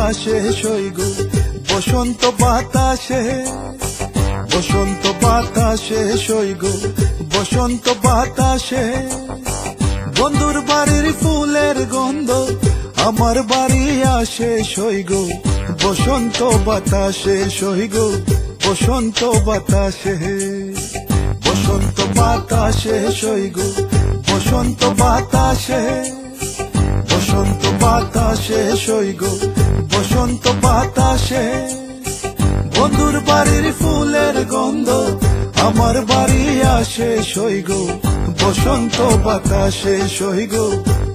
বাতাসে সইগো বসন্ত বাতাসে, বসন্ত বাতাসে সইগো বসন্ত বাতাসে। বন্ধুর বাড়ির ফুলের গন্ধ আমার বাড়ি আসে সইগো বসন্ত বাতাসে সইগো বসন্ত বাতাসে। বসন্ত বাতাসে সইগো বসন্ত বাতাসে, বসন্ত বাতাসে সইগো বসন্ত বাতাসে। বন্ধুর বাড়ির ফুলের গন্ধ আমার বাড়ি আসে সইগো বসন্ত বাতাসে সইগো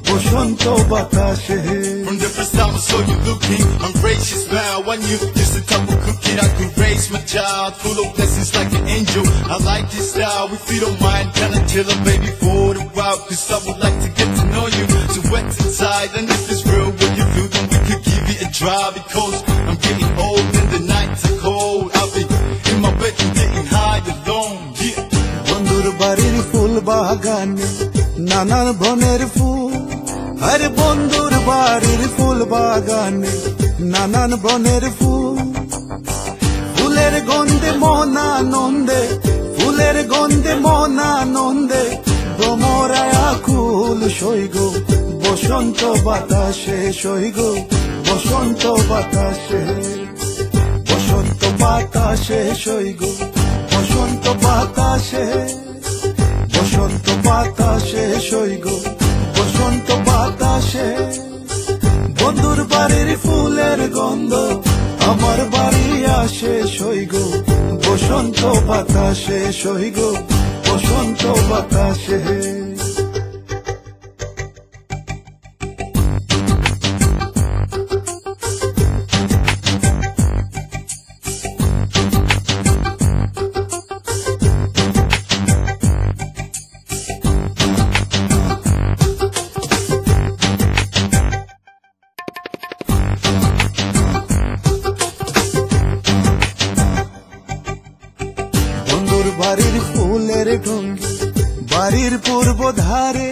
বসন্ত বাতাসে। From different styles, I saw you looking ungracious. Smile when you just a cup of cooking. I can raise my child, full of blessings like an angel. I like this style, if you don't mind, kinda chill a baby for the while. Cause I would like to get to know you, so wet inside. And if it's real what you feel, then we could give it a try. Because I'm getting old and the nights are cold. I'll be in my bedroom getting high alone, yeah. বন্ধুর বাড়ির ফুল বাগানে নানান বনের ফুল, আরে বন্ধুর বাড়ির ফুল বাগানে নানান বনের ফুল। ফুলের গন্ধে মন আনন্দে, ফুলের গন্ধে মন আনন্দে ভ্রমরায় আকুল সইগো বসন্ত বাতাসে সইগো বসন্ত বাতাসে। বসন্ত বাতাসে সইগো বসন্ত বাতাসে, বসন্ত বাতাসে সইগো বসন্ত বাতাসে। বন্ধুর বাড়ির ফুলের গন্ধ আমার বাড়ি আসে সইগো বসন্ত বাতাসে সইগো বসন্ত বাতাসে। বাড়ির ফুলের ঢঙ্গি বাড়ির পূর্ব ধারে,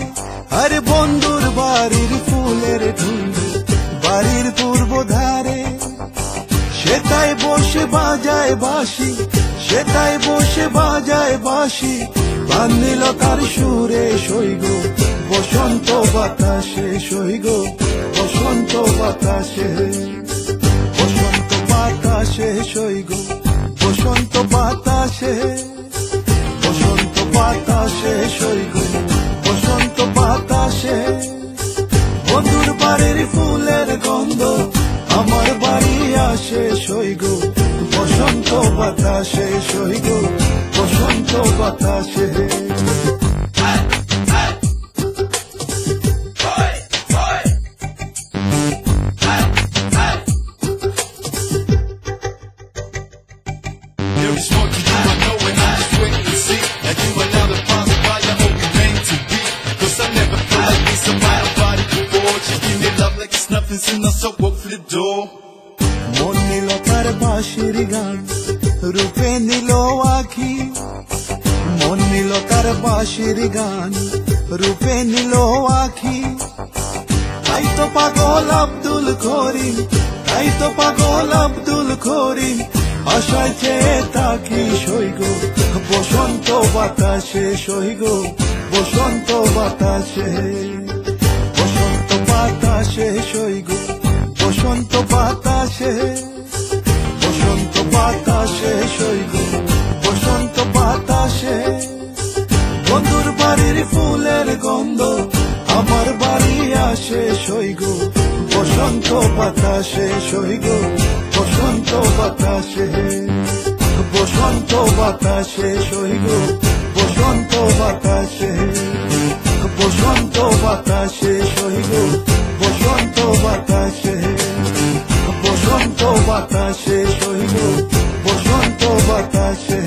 আরে বন্ধুর বাড়ির ফুলের ঢঙ্গি বাড়ির পূর্ব ধারে। সেটাই বসে বাজায় বাঁশি, সেটাই বসে বাজায় বাঁশি। প্রাণ নিল তার সুরে সইগো বসন্ত বাতাসে সইগো বসন্ত বাতাসে। বসন্ত বাতাসে সইগো বসন্ত বাতাসে, বসন্ত বাতাসে সইগো বসন্ত বাতাসে। বন্ধুর বাড়ির ফুলের গন্ধ আমার বাড়ি আসে সইগো বসন্ত বাতাসে সইগো বসন্ত বাতাসে। মন নিল তার বাঁশির গান রূপে নিল আখি, মন নিল তার বাঁশির গান রূপে নিল আখি। তাই তো পাগল আব্দুল করিম, তাই তো পাগল আব্দুল করিম আশায় চেয়ে থাকি সইগো বসন্ত বাতাসে সইগো বসন্ত বাতাসে। বসন্ত বাতাসে সইগো বসন্ত বাতাসে, বসন্ত বাতাসে সইগো বসন্ত বাতাসে। বন্ধুর বাড়ির ফুলের গন্ধ আমার বাড়ি আসে সইগো বসন্ত বাতাসে সইগো বসন্ত বাতাসে। বসন্ত বাতাসে সইগো বসন্ত বাতাসে, বসন্ত বাতাসে সইগো বসন্ত বাতাসে। বসন্ত বাতাসে সইগো বসন্ত বাতাসে।